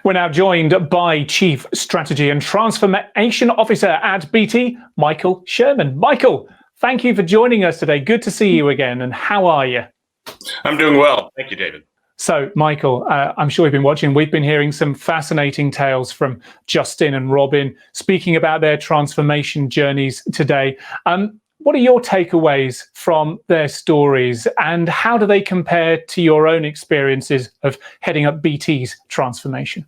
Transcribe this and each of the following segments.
We're now joined by Chief Strategy and Transformation Officer at BT, Michael Sherman. Michael, thank you for joining us today. Good to see you again. And how are you? I'm doing well. Thank you, David. So, Michael, I'm sure you've been watching. We've been hearing some fascinating tales from Justin and Robin speaking about their transformation journeys today. What are your takeaways from their stories, and how do they compare to your own experiences of heading up BT's transformation?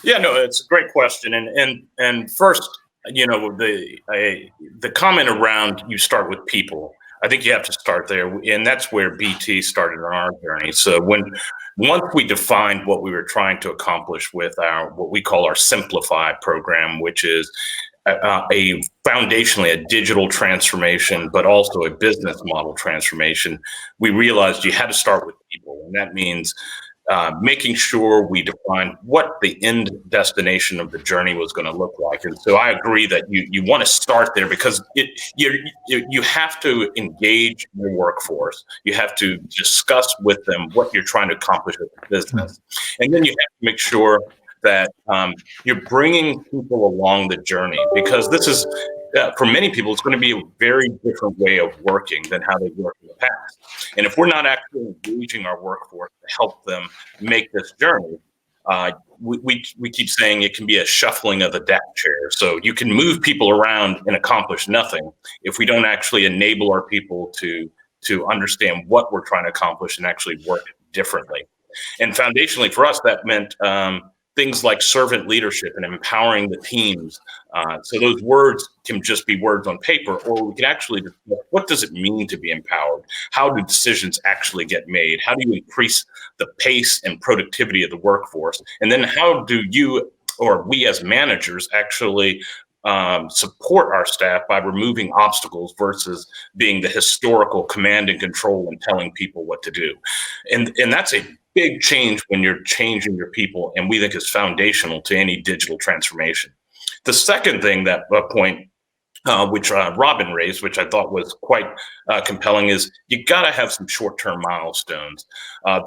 Yeah, no, it's a great question. And first, the comment around you start with people. I think you have to start there, and that's where BT started on our journey. So once we defined what we were trying to accomplish with what we call our Simplify program, which is foundationally a digital transformation, but also a business model transformation, we realized you had to start with people, and that means making sure we defined what the end destination of the journey was going to look like. And so I agree that you want to start there, because you have to engage your workforce. You have to discuss with them what you're trying to accomplish with the business. And then you have to make sure that you're bringing people along the journey, because this is, for many people, it's going to be a very different way of working than how they worked in the past. And if we're not actually engaging our workforce to help them make this journey, we keep saying it can be a shuffling of the deck chair. So you can move people around and accomplish nothing if we don't actually enable our people to understand what we're trying to accomplish and actually work differently. And foundationally for us, that meant things like servant leadership and empowering the teams. So those words can just be words on paper, or we can actually, what does it mean to be empowered? How do decisions actually get made? How do you increase the pace and productivity of the workforce? And then how do you, or we as managers, actually support our staff by removing obstacles versus being the historical command and control and telling people what to do? And that's a big change when you're changing your people, and we think is foundational to any digital transformation. The second thing, that point, which Robin raised, which I thought was quite compelling, is you got to have some short-term milestones.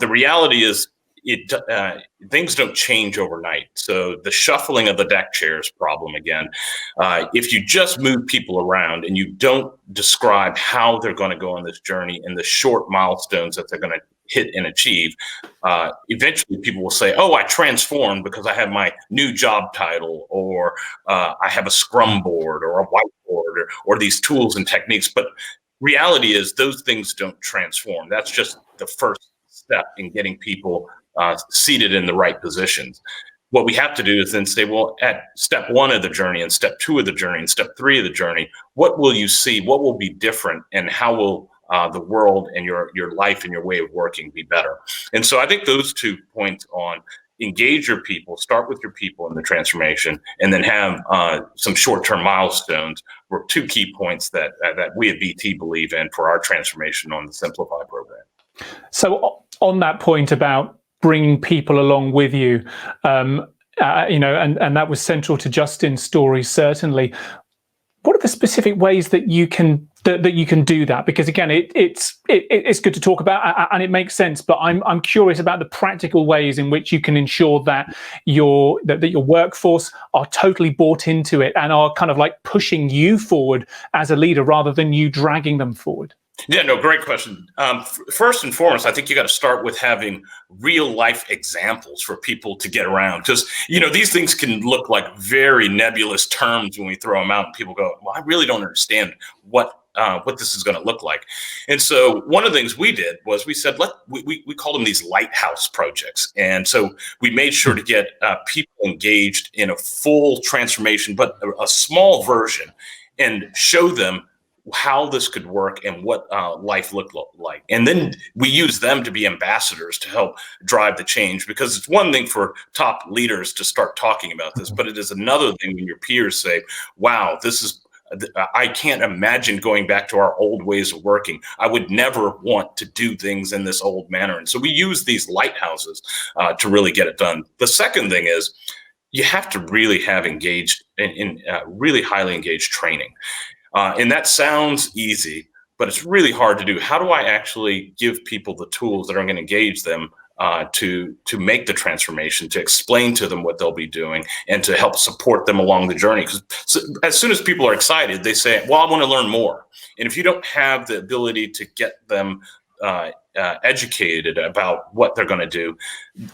The reality is, things don't change overnight. So the shuffling of the deck chairs problem again, if you just move people around and you don't describe how they're going to go on this journey and the short milestones that they're going to hit and achieve, eventually people will say, oh, I transformed because I have my new job title, or I have a Scrum board or a whiteboard, or these tools and techniques. But reality is those things don't transform. That's just the first step in getting people seated in the right positions. What we have to do is then say, well, at step 1 of the journey and step 2 of the journey and step 3 of the journey, what will you see? What will be different, and how will the world and your life and your way of working be better? And so I think those 2 points on engage your people, start with your people in the transformation, and then have some short-term milestones were 2 key points that we at BT believe in for our transformation on the Simplify program. So on that point about bringing people along with you, and that was central to Justin's story, certainly. What are the specific ways that you can do that? Because again, it's good to talk about, and it makes sense. But I'm curious about the practical ways in which you can ensure that your workforce are totally bought into it and are kind of like pushing you forward as a leader rather than you dragging them forward. Yeah, no, great question. First and foremost, I think you got to start with having real life examples for people to get around. Because, these things can look like very nebulous terms when we throw them out, and people go, well, I really don't understand what this is going to look like. And so one of the things we did was we said, we called them these lighthouse projects. And so we made sure to get people engaged in a full transformation, but a small version, and show them how this could work and what life looked like. And then we use them to be ambassadors to help drive the change, because it's one thing for top leaders to start talking about this, but it is another thing when your peers say, wow, I can't imagine going back to our old ways of working. I would never want to do things in this old manner. And so we use these lighthouses to really get it done. The second thing is, you have to really have engaged in really highly engaged training. And that sounds easy, but it's really hard to do. How do I actually give people the tools that are going to engage them to make the transformation, to explain to them what they'll be doing, and to help support them along the journey. Because as soon as people are excited, they say, well, I want to learn more. And if you don't have the ability to get them educated about what they're going to do,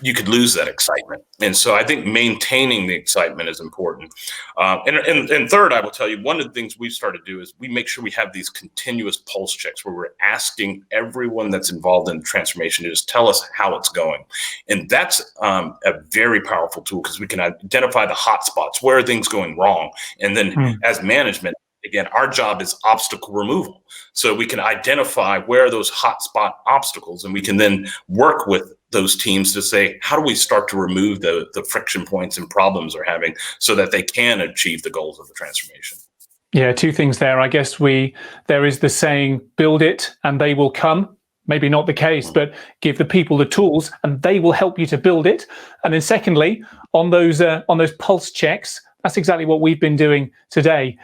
you could lose that excitement. And so I think maintaining the excitement is important. And third, I will tell you, one of the things we've started to do is we make sure we have these continuous pulse checks where we're asking everyone that's involved in the transformation to just tell us how it's going. And that's a very powerful tool, because we can identify the hot spots, where are things going wrong. And then as management, again, our job is obstacle removal. So we can identify where are those hotspot obstacles, and we can then work with those teams to say, how do we start to remove the friction points and problems they're having so that they can achieve the goals of the transformation? Yeah, two things there. I guess there is the saying, build it and they will come. Maybe not the case, but give the people the tools and they will help you to build it. And then secondly, on those pulse checks, that's exactly what we've been doing today.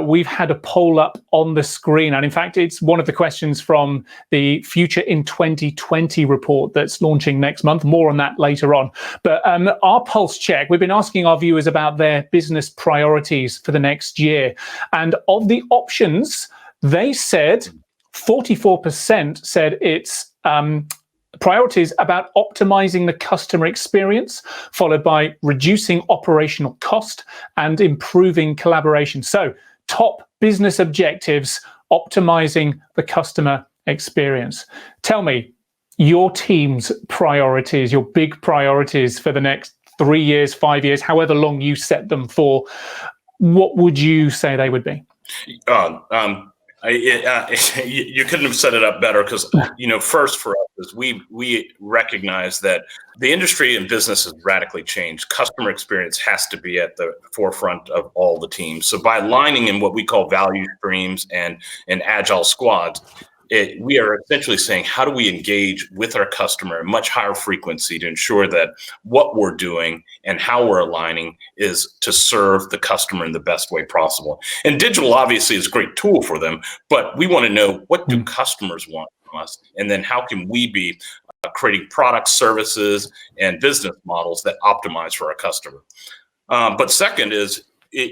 We've had a poll up on the screen, and in fact, it's one of the questions from the Future in 2020 report that's launching next month. More on that later on. But our pulse check, we've been asking our viewers about their business priorities for the next year. And of the options, they said 44% said it's priorities about optimizing the customer experience, followed by reducing operational cost and improving collaboration. So, top business objectives, optimizing the customer experience. Tell me your team's priorities, your big priorities for the next 3 years, 5 years, however long you set them for. What would you say they would be? You couldn't have set it up better, because first for us is we recognize that the industry and business has radically changed. Customer experience has to be at the forefront of all the teams. So by aligning in what we call value streams and agile squads, we are essentially saying, how do we engage with our customer at much higher frequency to ensure that what we're doing and how we're aligning is to serve the customer in the best way possible. And digital obviously is a great tool for them, but we want to know, what do customers want from us? And then how can we be creating products, services, and business models that optimize for our customer? But second is,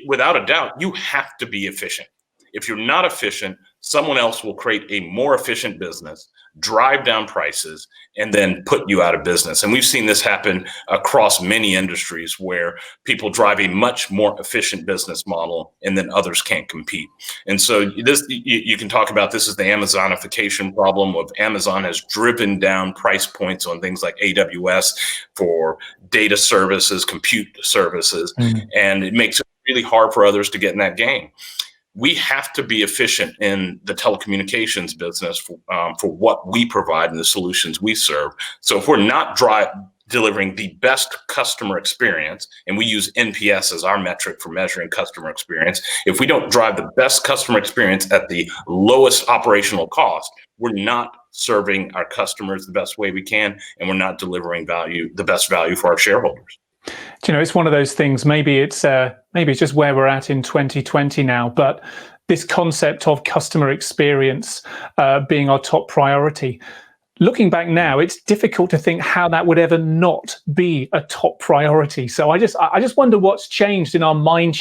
without a doubt, you have to be efficient. If you're not efficient, someone else will create a more efficient business, drive down prices, and then put you out of business. And we've seen this happen across many industries, where people drive a much more efficient business model and then others can't compete. And so this, you can talk about, this is the Amazonification problem of Amazon has driven down price points on things like AWS for data services, compute services, and it makes it really hard for others to get in that game. We have to be efficient in the telecommunications business for what we provide and the solutions we serve. So if we're not delivering the best customer experience, and we use NPS as our metric for measuring customer experience, if we don't drive the best customer experience at the lowest operational cost, we're not serving our customers the best way we can, and we're not delivering the best value for our shareholders. It's one of those things. Maybe it's just where we're at in 2020 now, but this concept of customer experience being our top priority. Looking back now, it's difficult to think how that would ever not be a top priority. So I just wonder what's changed in our mind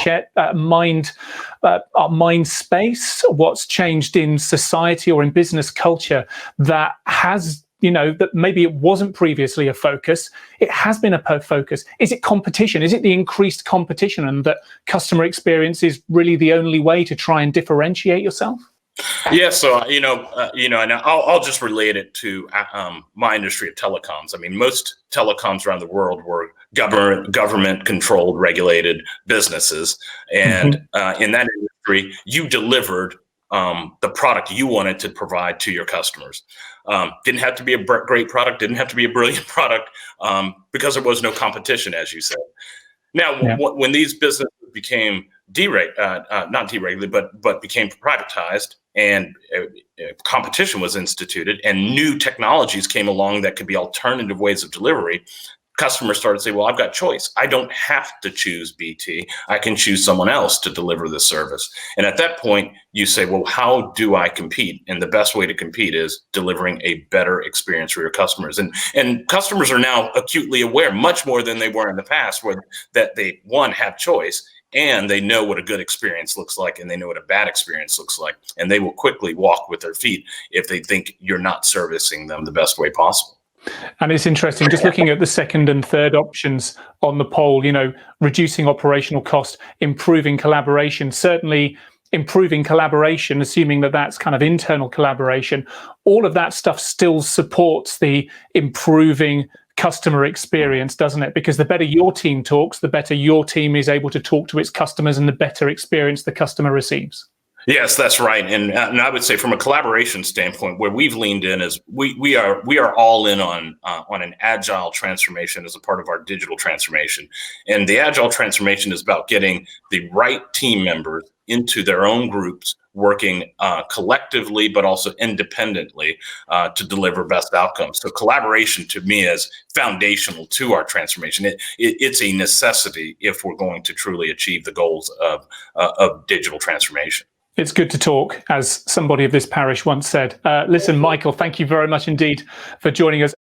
space, what's changed in society or in business culture that has, that maybe it wasn't previously a focus. It has been a focus. Is it competition? Is it the increased competition, and that customer experience is really the only way to try and differentiate yourself? Yeah, so and I'll just relate it to my industry of telecoms. I mean, most telecoms around the world were government-controlled, regulated businesses, and in that industry, you delivered the product you wanted to provide to your customers. Didn't have to be a great product, didn't have to be a brilliant product, because there was no competition, as you said. Now, when these businesses became not deregulated, but became privatized, and competition was instituted, and new technologies came along that could be alternative ways of delivery, customers started to say, well, I've got choice. I don't have to choose BT. I can choose someone else to deliver the service. And at that point, you say, well, how do I compete? And the best way to compete is delivering a better experience for your customers. And customers are now acutely aware, much more than they were in the past, where that they, one, have choice, and they know what a good experience looks like, and they know what a bad experience looks like. And they will quickly walk with their feet if they think you're not servicing them the best way possible. And it's interesting, just looking at the second and third options on the poll, reducing operational cost, improving collaboration, certainly improving collaboration, assuming that that's kind of internal collaboration, all of that stuff still supports the improving customer experience, doesn't it? Because the better your team talks, the better your team is able to talk to its customers, and the better experience the customer receives. Yes, that's right. And I would say from a collaboration standpoint, where we've leaned in is we are all in on an agile transformation as a part of our digital transformation. And the agile transformation is about getting the right team members into their own groups, working collectively, but also independently to deliver best outcomes. So collaboration to me is foundational to our transformation. It's a necessity if we're going to truly achieve the goals of digital transformation. It's good to talk, as somebody of this parish once said. Listen, Michael, thank you very much indeed for joining us.